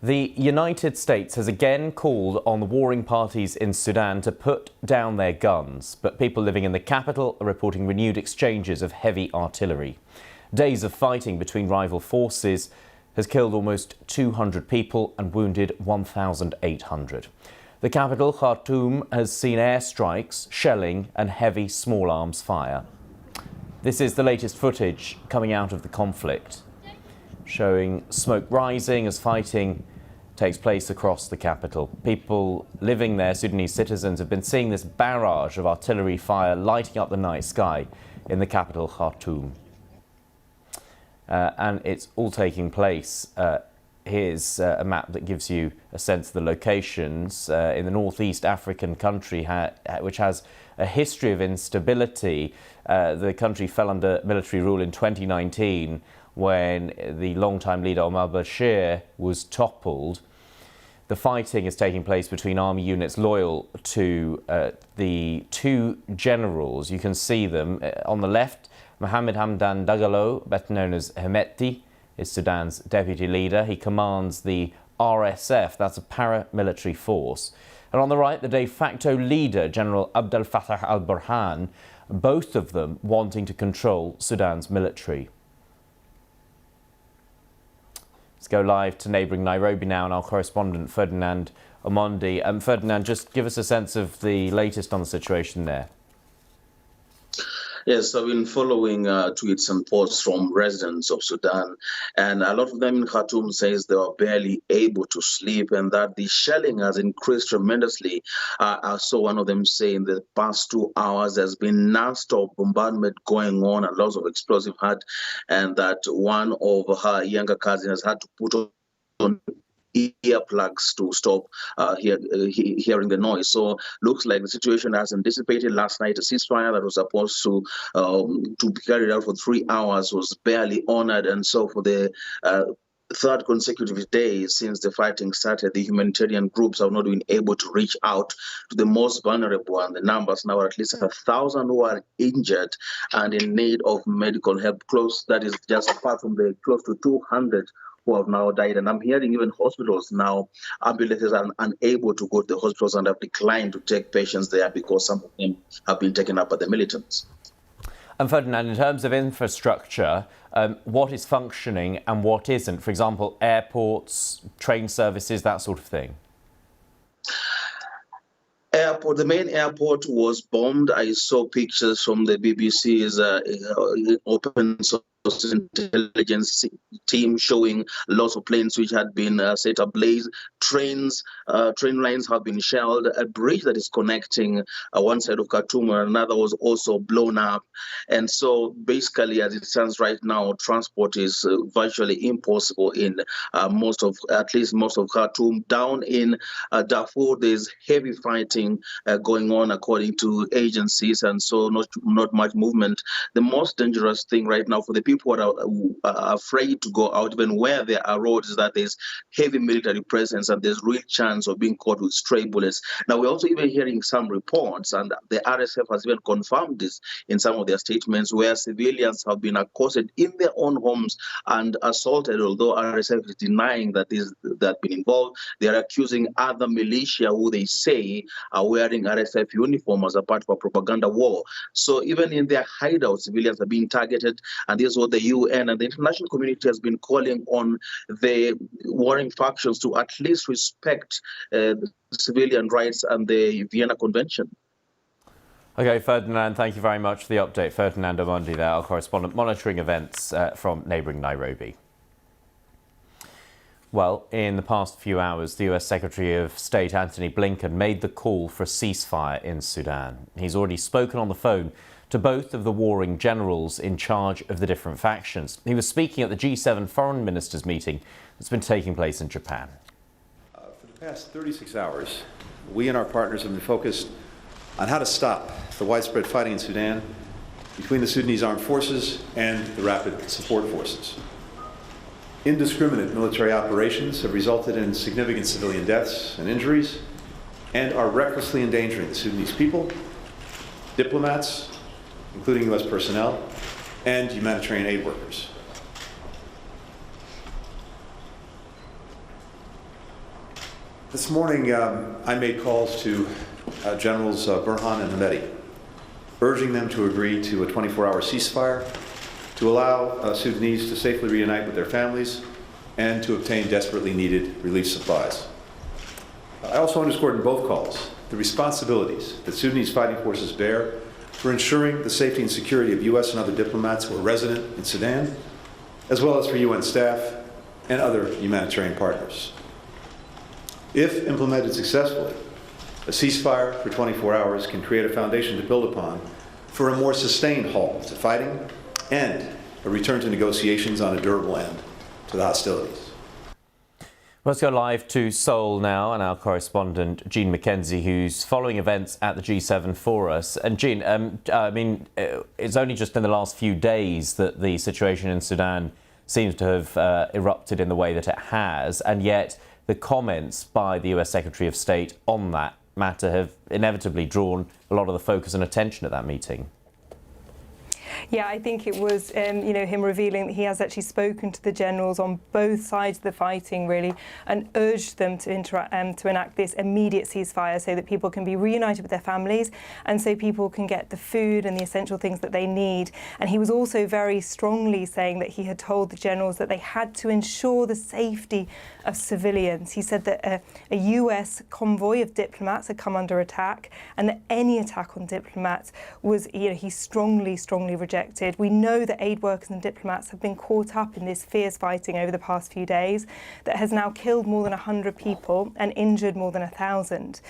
The United States has again called on the warring parties in Sudan to put down their guns, but people living in the capital are reporting renewed exchanges of heavy artillery. Days of fighting between rival forces has killed almost 200 people and wounded 1,800. The capital, Khartoum, has seen airstrikes, shelling and heavy small arms fire. This is the latest footage coming out of the conflict, showing smoke rising as fighting takes place across the capital. People living there, Sudanese citizens, have been seeing this barrage of artillery fire lighting up the night sky in the capital, Khartoum. And it's all taking place. Here's a map that gives you a sense of the locations in the northeast African country, which has a history of instability. The country fell under military rule in 2019 when the long-time leader Omar Bashir was toppled. The fighting is taking place between army units loyal to the two generals. You can see them on the left. Mohamed Hamdan Dagalo, better known as Hemeti, is Sudan's deputy leader. He commands the RSF, that's a paramilitary force. And on the right, the de facto leader, General Abdel Fattah al-Burhan, both of them wanting to control Sudan's military. Let's go live to neighbouring Nairobi now, and our correspondent Ferdinand Omondi. Ferdinand, just give us a sense of the latest on the situation there. Yes, I've been following tweets and posts from residents of Sudan, and a lot of them in Khartoum says they are barely able to sleep and that the shelling has increased tremendously. I saw one of them say in the past 2 hours there's been non-stop bombardment going on and lots of explosive hurt, and that one of her younger cousins had to put on earplugs to stop hearing the noise. So looks like the situation hasn't dissipated. Last night, a ceasefire that was supposed to be carried out for 3 hours was barely honored, and so for the third consecutive day since the fighting started, the humanitarian groups have not been able to reach out to the most vulnerable, and the numbers now are at least 1,000 who are injured and in need of medical help. That is just apart from the close to 200 who have now died. And I'm hearing even hospitals now, ambulances are unable to go to the hospitals and have declined to take patients there because some of them have been taken up by the militants. And Ferdinand, in terms of infrastructure, what is functioning and what isn't? For example, airports, train services, that sort of thing. The main airport was bombed. I saw pictures from the BBC's open source intelligence team showing lots of planes which had been set ablaze. Train lines have been shelled. A bridge that is connecting one side of Khartoum and another was also blown up. And so basically, as it stands right now, transport is virtually impossible in at least most of Khartoum. Down in Darfur, there's heavy fighting going on according to agencies, and so not much movement. The most dangerous thing right now for the people who are afraid to go out, even where there are roads, is that there's heavy military presence and there's real chance of being caught with stray bullets. Now, we're also even hearing some reports, and the RSF has even confirmed this in some of their statements, where civilians have been accosted in their own homes and assaulted. Although RSF is denying that they've been involved, they are accusing other militia who they say are wearing RSF uniform as a part of a propaganda war. So even in their hideouts, civilians are being targeted, and this is what the UN and the international community has been calling on the warring factions to at least respect civilian rights and the Vienna Convention. OK, Ferdinand, thank you very much for the update. Ferdinand Omondi there, our correspondent, monitoring events from neighbouring Nairobi. Well, in the past few hours, the US Secretary of State Antony Blinken made the call for a ceasefire in Sudan. He's already spoken on the phone to both of the warring generals in charge of the different factions. He was speaking at the G7 foreign ministers meeting that's been taking place in Japan. For the past 36 hours, we and our partners have been focused on how to stop the widespread fighting in Sudan between the Sudanese armed forces and the rapid support forces. Indiscriminate military operations have resulted in significant civilian deaths and injuries and are recklessly endangering the Sudanese people, diplomats, including U.S. personnel, and humanitarian aid workers. This morning, I made calls to Generals Burhan and Hamedi, urging them to agree to a 24-hour ceasefire, to allow Sudanese to safely reunite with their families, and to obtain desperately needed relief supplies. I also underscored in both calls the responsibilities that Sudanese fighting forces bear for ensuring the safety and security of U.S. and other diplomats who are resident in Sudan, as well as for UN staff and other humanitarian partners. If implemented successfully, a ceasefire for 24 hours can create a foundation to build upon for a more sustained halt to fighting and a return to negotiations on a durable end to the hostilities. Let's go live to Seoul now, and our correspondent Jean McKenzie, who's following events at the G7 for us. And Jean, it's only just in the last few days that the situation in Sudan seems to have erupted in the way that it has, and yet the comments by the US Secretary of State on that matter have inevitably drawn a lot of the focus and attention at that meeting. Yeah, I think it was, him revealing that he has actually spoken to the generals on both sides of the fighting, really, and urged them to enact this immediate ceasefire so that people can be reunited with their families and so people can get the food and the essential things that they need. And he was also very strongly saying that he had told the generals that they had to ensure the safety of civilians. He said that a US convoy of diplomats had come under attack and that any attack on diplomats was, he strongly rejected. We know that aid workers and diplomats have been caught up in this fierce fighting over the past few days that has now killed more than 100 people and injured more than 1,000.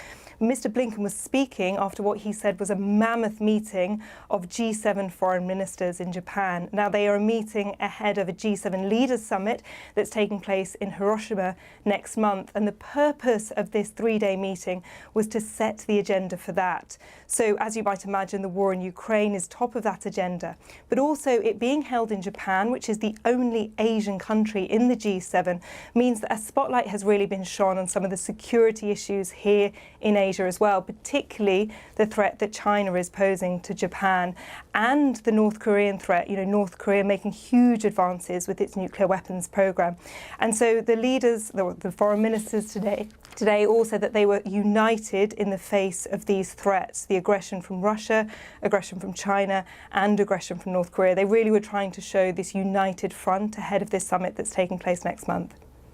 Mr. Blinken was speaking after what he said was a mammoth meeting of G7 foreign ministers in Japan. Now, they are meeting ahead of a G7 leaders summit that's taking place in Hiroshima next month. And the purpose of this three-day meeting was to set the agenda for that. So, as you might imagine, the war in Ukraine is top of that agenda. But also it being held in Japan, which is the only Asian country in the G7, means that a spotlight has really been shone on some of the security issues here in Asia as well, particularly the threat that China is posing to Japan and the North Korean threat, North Korea making huge advances with its nuclear weapons program. And so the leaders, the foreign ministers today all said that they were united in the face of these threats, the aggression from Russia, aggression from China and aggression from North Korea. They really were trying to show this united front ahead of this summit that's taking place next month.